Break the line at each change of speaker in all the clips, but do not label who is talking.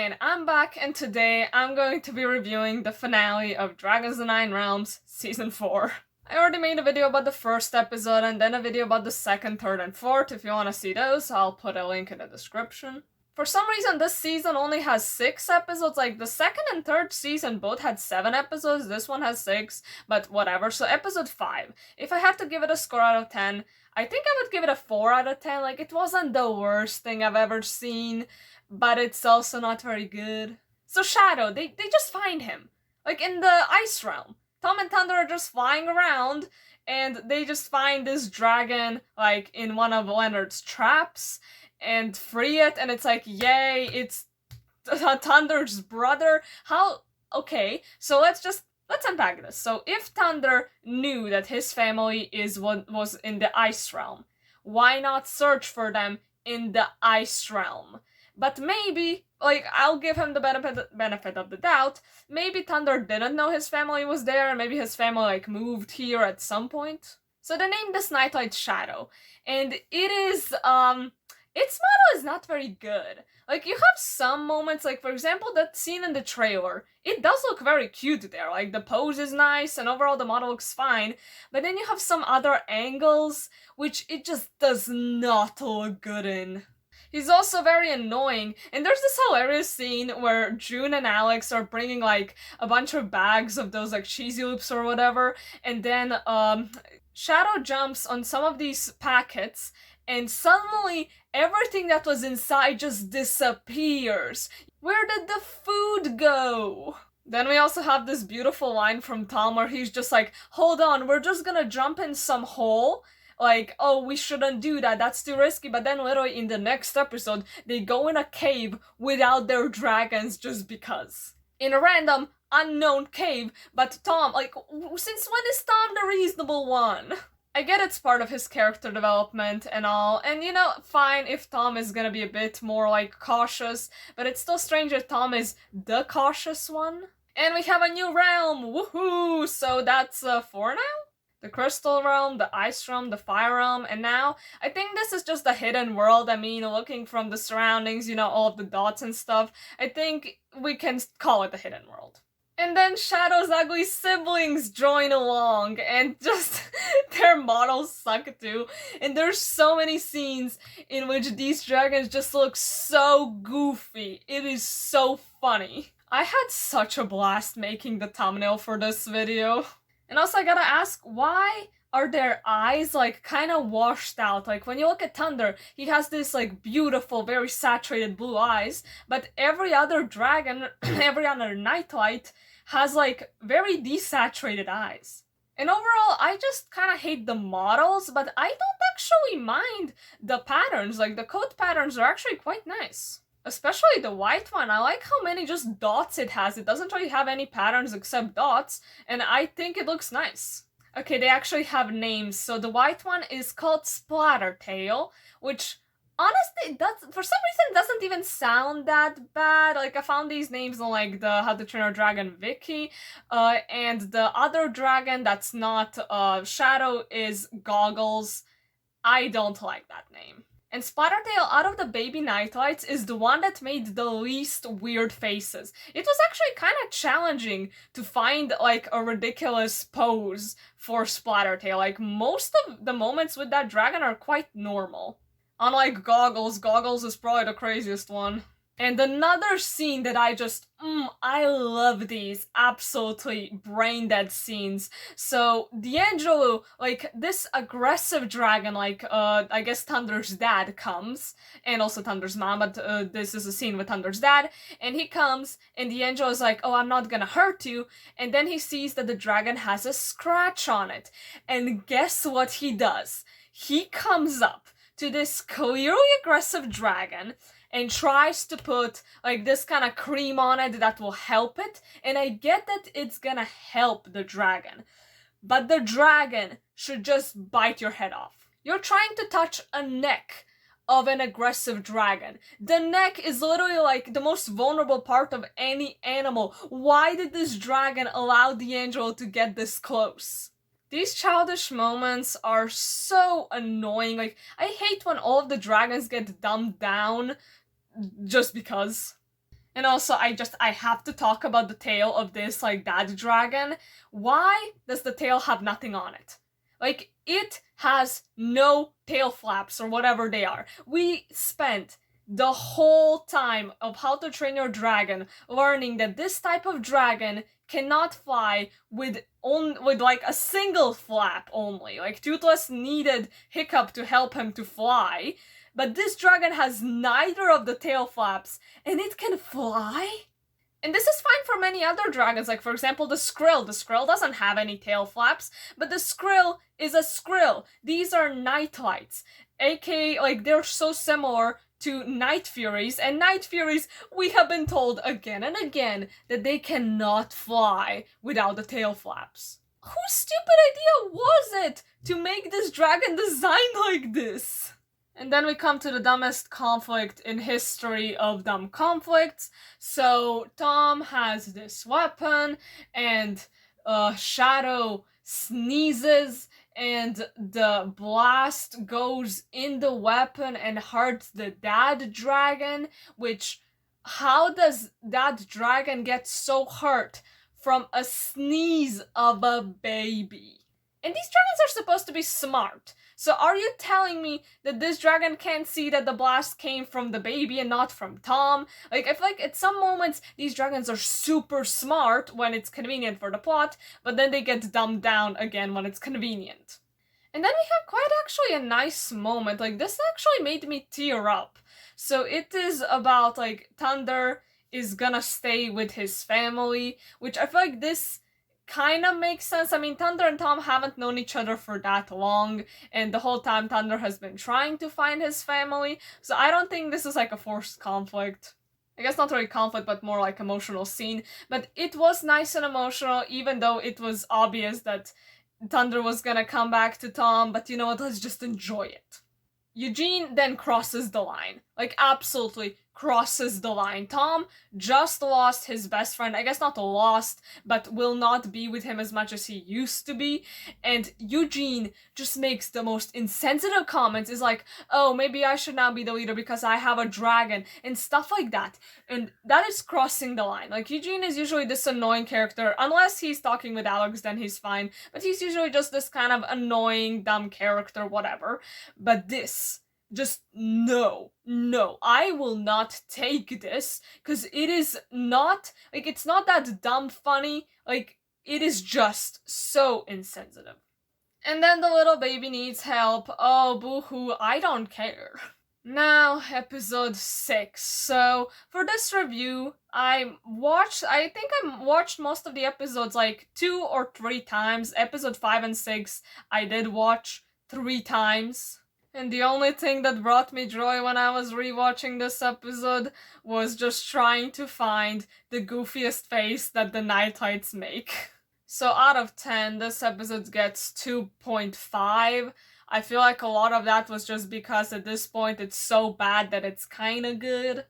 and I'm back, and today I'm going to be reviewing the finale of Dragons of the Nine Realms Season 4. I already made a video about the first episode and then a video about the second, third, and fourth. If you want to see those, I'll put a link in the description. For some reason, this season only has 6 episodes. Like, the second and third season both had 7 episodes, this one has 6, but whatever. So episode 5. If I had to give it a score out of 10, I think I would give it a 4 out of 10. Like, it wasn't the worst thing I've ever seen, but it's also not very good. So Shadow, they just find him. Like, in the Ice Realm. Tom and Thunder are just flying around, and they just find this dragon, like, in one of Leonard's traps, and free it, and it's like, yay, it's Thunder's brother. How? Okay, so let's unpack this. So if Thunder knew that his family is what was in the Ice Realm, why not search for them in the Ice Realm? But maybe, like, I'll give him the benefit of the doubt, maybe Thunder didn't know his family was there, and maybe his family, like, moved here at some point. So they named this Nightlight Shadow, and it is, its motto is not very good. Like, you have some moments, like, for example, that scene in the trailer, it does look very cute there, like, the pose is nice, and overall the model looks fine, but then you have some other angles, which it just does not look good in. He's also very annoying, and there's this hilarious scene where June and Alex are bringing, like, a bunch of bags of those, like, cheesy loops or whatever, and then, Shadow jumps on some of these packets, and suddenly everything that was inside just disappears. Where did the food go? Then we also have this beautiful line from Tom where he's just like, hold on, we're just gonna jump in some hole. Like, oh, we shouldn't do that, that's too risky. But then literally in the next episode, they go in a cave without their dragons just because. In a random, unknown cave, but Tom, like, since when is Tom the reasonable one? I get it's part of his character development and all, and you know, fine if Tom is gonna be a bit more, like, cautious, but it's still strange that Tom is the cautious one. And we have a new realm, woohoo! So that's 4 now? The Crystal Realm, the Ice Realm, the Fire Realm, and now, I think this is just a hidden world. I mean, looking from the surroundings, you know, all of the dots and stuff, I think we can call it the hidden world. And then Shadow's ugly siblings join along, and just their models suck too. And there's so many scenes in which these dragons just look so goofy. It is so funny. I had such a blast making the thumbnail for this video. And also I gotta ask, why are their eyes, like, kind of washed out? Like, when you look at Thunder, he has this, like, beautiful, very saturated blue eyes, but every other dragon, every other Nightlight, has, like, very desaturated eyes. And overall, I just kind of hate the models, but I don't actually mind the patterns. Like, the coat patterns are actually quite nice. Especially the white one. I like how many just dots it has. It doesn't really have any patterns except dots, and I think it looks nice. Okay, they actually have names. So the white one is called Splattertail, which honestly, for some reason, it doesn't even sound that bad. Like, I found these names on, like, the How to Train Your Dragon wiki, and the other dragon that's not Shadow is Goggles. I don't like that name. And Splattertail, out of the baby Nightlights, is the one that made the least weird faces. It was actually kind of challenging to find, like, a ridiculous pose for Splattertail. Like, most of the moments with that dragon are quite normal. Unlike Goggles, Goggles is probably the craziest one. And another scene that I love these absolutely brain-dead scenes. So, D'Angelo, like, this aggressive dragon, like, I guess Thunder's dad comes, and also Thunder's mom, but this is a scene with Thunder's dad, and he comes, and D'Angelo's like, oh, I'm not gonna hurt you, and then he sees that the dragon has a scratch on it, and guess what he does? He comes up to this clearly aggressive dragon, and tries to put, like, this kind of cream on it that will help it, and I get that it's gonna help the dragon, but the dragon should just bite your head off. You're trying to touch a neck of an aggressive dragon. The neck is literally, like, the most vulnerable part of any animal. Why did this dragon allow D'Angelo to get this close? These childish moments are so annoying. Like, I hate when all of the dragons get dumbed down just because. And also, I have to talk about the tail of this, like, dad dragon. Why does the tail have nothing on it? Like, it has no tail flaps or whatever they are. We spent the whole time of How to Train Your Dragon learning that this type of dragon cannot fly with like a single flap only. Like, Toothless needed Hiccup to help him to fly, but this dragon has neither of the tail flaps, and it can fly? And this is fine for many other dragons, like for example the Skrill. The Skrill doesn't have any tail flaps, but the Skrill is a Skrill. These are Nightlights, aka like they're so similar to Night Furies, and Night Furies, we have been told again and again that they cannot fly without the tail flaps. Whose stupid idea was it to make this dragon designed like this? And then we come to the dumbest conflict in history of dumb conflicts. So Tom has this weapon, and Shadow sneezes, and the blast goes in the weapon and hurts the dad dragon, which, how does that dragon get so hurt from a sneeze of a baby? And these dragons are supposed to be smart. So are you telling me that this dragon can't see that the blast came from the baby and not from Tom? Like, I feel like at some moments these dragons are super smart when it's convenient for the plot, but then they get dumbed down again when it's convenient. And then we have quite actually a nice moment. Like, this actually made me tear up. So it is about, like, Thunder is gonna stay with his family, which I feel like this kind of makes sense. I mean, Thunder and Tom haven't known each other for that long, and the whole time Thunder has been trying to find his family, so I don't think this is like a forced conflict. I guess not really conflict, but more like emotional scene. But it was nice and emotional, even though it was obvious that Thunder was gonna come back to Tom, but you know what, let's just enjoy it. Eugene then crosses the line. Like, absolutely crosses the line. Tom just lost his best friend. I guess not lost, but will not be with him as much as he used to be. And Eugene just makes the most insensitive comments. Is like, oh, maybe I should now be the leader because I have a dragon, and stuff like that. And that is crossing the line. Like, Eugene is usually this annoying character. Unless he's talking with Alex, then he's fine. But he's usually just this kind of annoying, dumb character, whatever. But this, just no, I will not take this, because it is not, like, it's not that dumb funny, like, it is just so insensitive. And then the little baby needs help. Oh, boo-hoo, I don't care. Now, episode 6. So, for this review, I think I watched most of the episodes like 2 or 3 times. Episode 5 and 6, I did watch 3 times. And the only thing that brought me joy when I was rewatching this episode was just trying to find the goofiest face that the Nightlights make. So out of 10, this episode gets 2.5. I feel like a lot of that was just because at this point it's so bad that it's kinda good.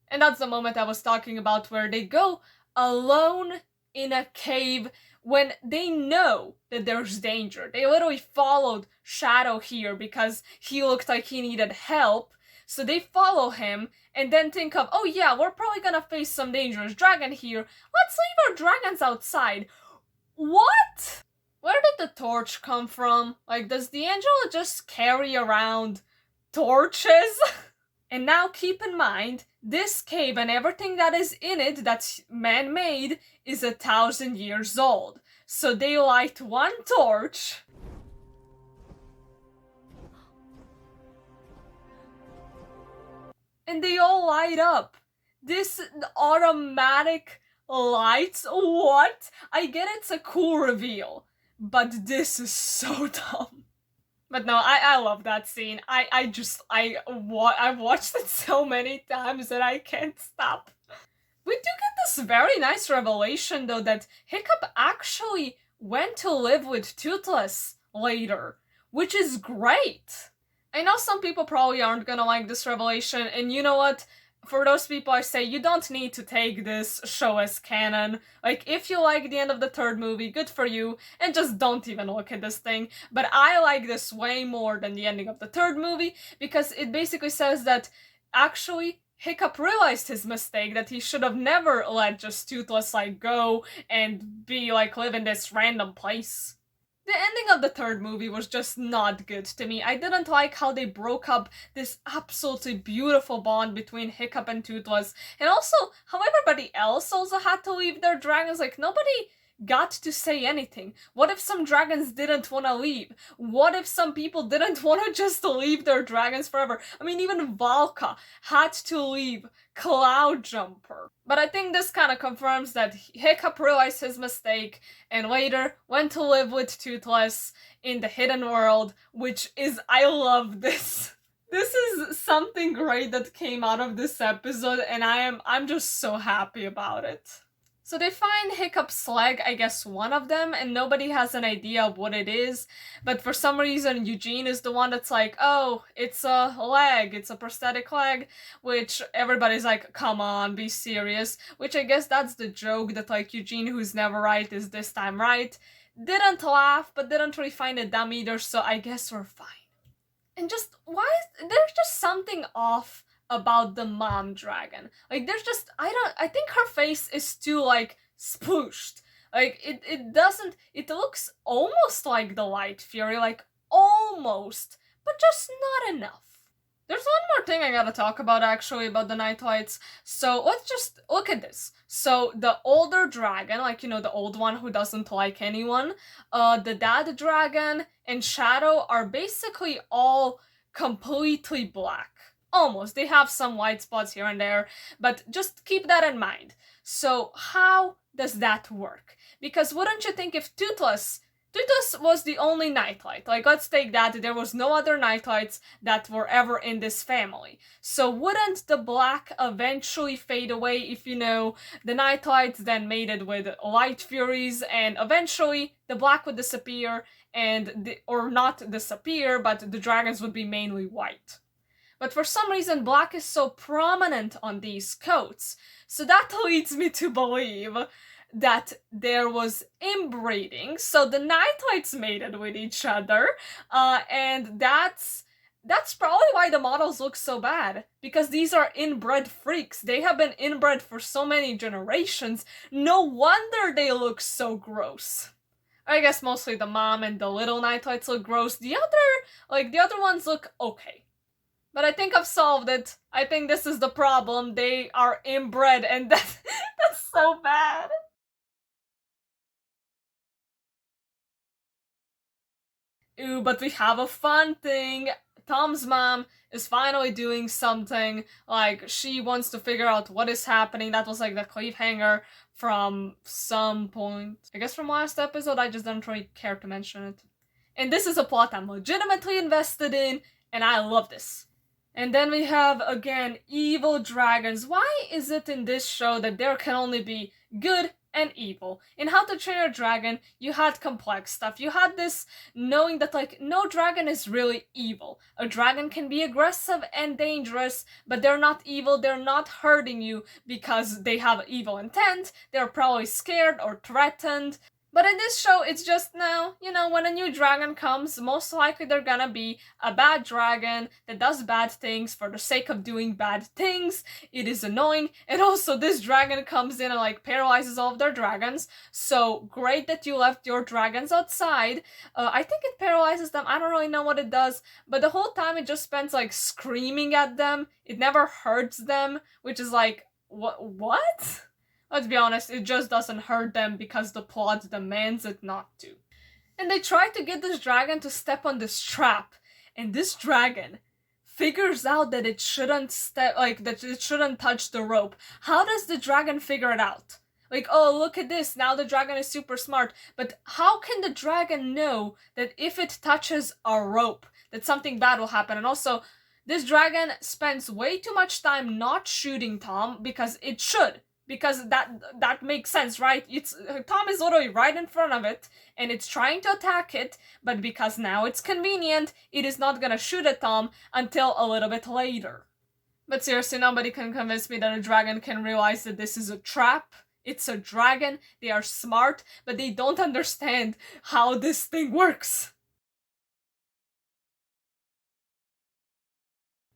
And that's the moment I was talking about where they go alone in a cave when they know that there's danger. They literally followed Shadow here because he looked like he needed help, so they follow him and then think of, oh yeah, we're probably gonna face some dangerous dragon here, let's leave our dragons outside. What? Where did the torch come from? Like, does D'Angelo just carry around torches? And now keep in mind, this cave and everything that is in it that's man-made is 1,000 years old. So they light one torch. And they all light up. This automatic lights? What? I get it's a cool reveal, but this is so dumb. But no, I love that scene. I've watched it so many times that I can't stop. We do get this very nice revelation though that Hiccup actually went to live with Toothless later, which is great. I know some people probably aren't gonna like this revelation, and you know what? For those people I say, you don't need to take this show as canon. Like, if you like the end of the 3rd movie, good for you, and just don't even look at this thing. But I like this way more than the ending of the 3rd movie, because it basically says that, actually, Hiccup realized his mistake, that he should have never let just Toothless like go and be like live in this random place. The ending of the third movie was just not good to me. I didn't like how they broke up this absolutely beautiful bond between Hiccup and Toothless, and also how everybody else also had to leave their dragons. Like, nobody got to say anything. What if some dragons didn't want to leave? What if some people didn't want to just leave their dragons forever? I mean, even Valka had to leave Cloud Jumper. But I think this kind of confirms that Hiccup realized his mistake and later went to live with Toothless in the hidden world, which is, I love this. This is something great that came out of this episode, and I'm just so happy about it. So they find Hiccup's leg, I guess one of them, and nobody has an idea of what it is, but for some reason Eugene is the one that's like, oh, it's a leg, it's a prosthetic leg, which everybody's like, come on, be serious, which I guess that's the joke, that like Eugene, who's never right, is this time right. Didn't laugh, but didn't really find it dumb either, so I guess we're fine. And just, there's just something off about the mom dragon. Like, there's just, I think her face is too, like, splooshed. Like, it looks almost like the Light Fury, like, almost, but just not enough. There's one more thing I gotta talk about, actually, about the Nightlights. So, let's just look at this. So, the older dragon, like, you know, the old one who doesn't like anyone, the dad dragon and Shadow are basically all completely black. Almost. They have some white spots here and there, but just keep that in mind. So how does that work? Because wouldn't you think if Toothless was the only Nightlight, like let's take that, there was no other Nightlights that were ever in this family. So wouldn't the black eventually fade away if, you know, the Nightlights then mated with Light Furies, and eventually the black would disappear, and or not disappear, but the dragons would be mainly white. But for some reason, black is so prominent on these coats. So that leads me to believe that there was inbreeding. So the Nightlights mated with each other. And that's probably why the models look so bad. Because these are inbred freaks. They have been inbred for so many generations. No wonder they look so gross. I guess mostly the mom and the little Nightlights look gross. The other ones look okay. But I think I've solved it. I think this is the problem. They are inbred, and that's so bad. Ooh, but we have a fun thing. Tom's mom is finally doing something. Like, she wants to figure out what is happening. That was like the cliffhanger from some point. I guess from last episode, I just didn't really care to mention it. And this is a plot I'm legitimately invested in, and I love this. And then we have, again, evil dragons. Why is it in this show that there can only be good and evil? In How to Train Your Dragon, you had complex stuff. You had this knowing that, like, no dragon is really evil. A dragon can be aggressive and dangerous, but they're not evil. They're not hurting you because they have evil intent. They're probably scared or threatened. But in this show, it's just now, you know, when a new dragon comes, most likely they're gonna be a bad dragon that does bad things for the sake of doing bad things. It is annoying. And also, this dragon comes in and, like, paralyzes all of their dragons. So, great that you left your dragons outside. I think it paralyzes them. I don't really know what it does. But the whole time, it just spends, like, screaming at them. It never hurts them, which is like, what? Let's be honest, it just doesn't hurt them because the plot demands it not to. And they try to get this dragon to step on this trap, and this dragon figures out that it shouldn't that it shouldn't touch the rope. How does the dragon figure it out? Like, oh, look at this, now the dragon is super smart. But how can the dragon know that if it touches a rope, that something bad will happen? And also, this dragon spends way too much time not shooting Tom because it should. Because that makes sense, right? Tom is literally right in front of it, and it's trying to attack it, but because now it's convenient, it is not gonna shoot at Tom until a little bit later. But seriously, nobody can convince me that a dragon can realize that this is a trap. It's a dragon, they are smart, but they don't understand how this thing works.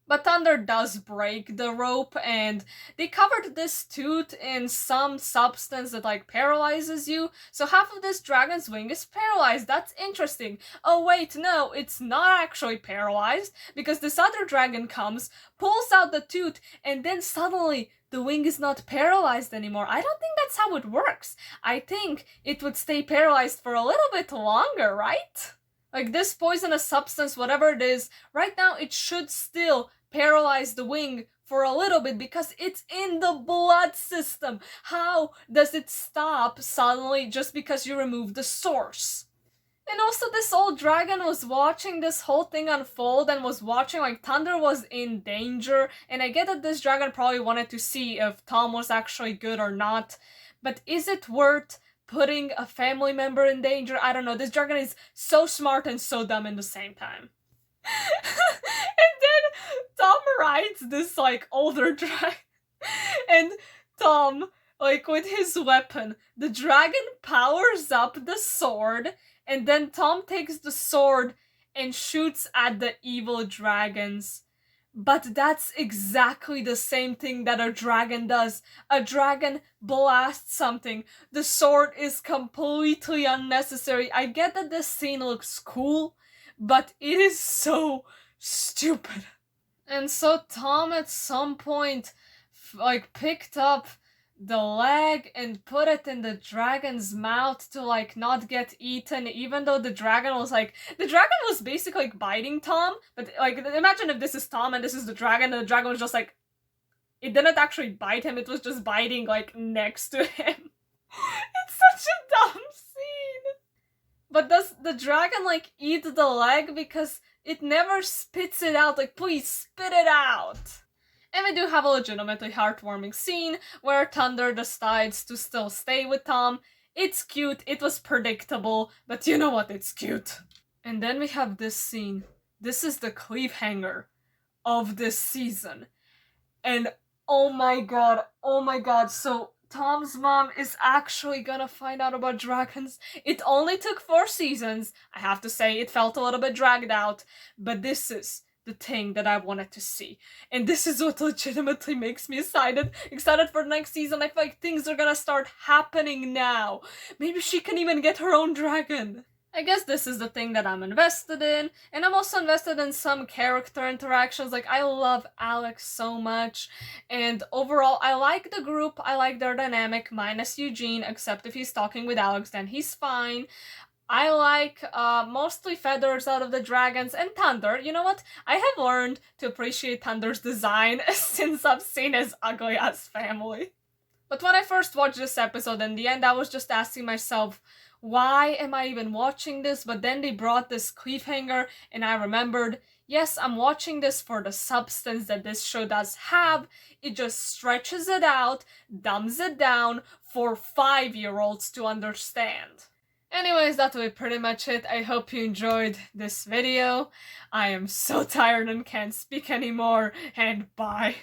But Thunder does break the rope, and they covered this tooth in some substance that like paralyzes you. So half of this dragon's wing is paralyzed. That's interesting. Oh wait, no, it's not actually paralyzed, because this other dragon comes, pulls out the tooth, and then suddenly the wing is not paralyzed anymore. I don't think that's how it works. I think it would stay paralyzed for a little bit longer, right? Like this poisonous substance, whatever it is, right now it should still paralyze the wing for a little bit because it's in the blood system. How does it stop suddenly just because you remove the source? And also this old dragon was watching this whole thing unfold and was watching like Thunder was in danger, and I get that this dragon probably wanted to see if Tom was actually good or not, but is it worth putting a family member in danger? I don't know, this dragon is so smart and so dumb in the same time. And then Tom rides this like older dragon, and Tom, like with his weapon, the dragon powers up the sword, and then Tom takes the sword and shoots at the evil dragons. But that's exactly the same thing that a dragon does. A dragon blasts something. The sword is completely unnecessary. I get that this scene looks cool, but it is so stupid. And so Tom at some point like picked up the leg and put it in the dragon's mouth to like not get eaten, even though the dragon was basically like biting Tom. But like imagine if this is Tom and this is the dragon, and the dragon was just like, it didn't actually bite him, it was just biting like next to him. It's such a dumb scene. But does the dragon like eat the leg? Because it never spits it out. Like, please spit it out. And we do have a legitimately heartwarming scene where Thunder decides to still stay with Tom. It's cute, it was predictable, but you know what, it's cute. And then we have this scene. This is the cliffhanger of this season. And oh my god, so Tom's mom is actually gonna find out about dragons. It only took 4 seasons. I have to say, it felt a little bit dragged out, but this is the thing that I wanted to see. And this is what legitimately makes me excited for the next season. I feel like things are gonna start happening now. Maybe she can even get her own dragon. I guess this is the thing that I'm invested in, and I'm also invested in some character interactions. Like, I love Alex so much, and overall, I like the group, I like their dynamic, minus Eugene, except if he's talking with Alex, then he's fine. I like mostly feathers out of the dragons, and Thunder. You know what? I have learned to appreciate Thunder's design since I've seen his ugly-ass family. But when I first watched this episode, in the end, I was just asking myself, why am I even watching this? But then they brought this cliffhanger, and I remembered, yes, I'm watching this for the substance that this show does have. It just stretches it out, dumbs it down for 5-year-olds to understand. Anyways, that will be pretty much it. I hope you enjoyed this video. I am so tired and can't speak anymore, and bye.